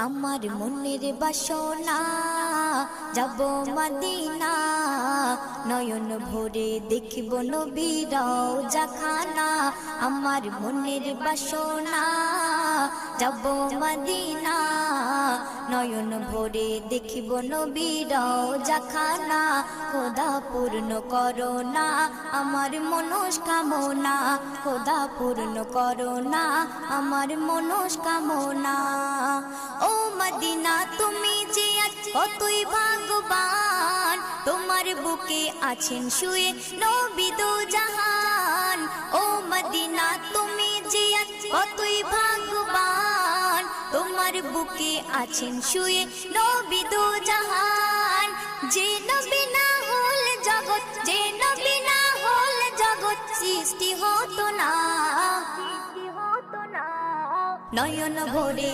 আমার মনের বাসনা যাব মদিনা, নয়ন ভরে দেখব নবীর রওজা খানা। আমার মনের বাসনা যাব মদিনা, নয়ন ভরে দেখব নবীর রওজা খানা। খোদা পূর্ণ করো না আমার মনস্কামনা, খোদা পূর্ণ করো না আমার মনস্কামনা। ও মদিনা তুমি যে আজ কতই ভাগ্যবান, তোমার বুকে আছেন শুয়ে নবী দো জাহান। ও মদিনা তুমি যে আজ কতই ভাগ্যবান, তোমার বুকে আছেন শুয়ে নবী দো জাহান। যে নবী না হল জগৎ, যে নবী না হল জগৎ সৃষ্টি হতো না, নয়ন ভরে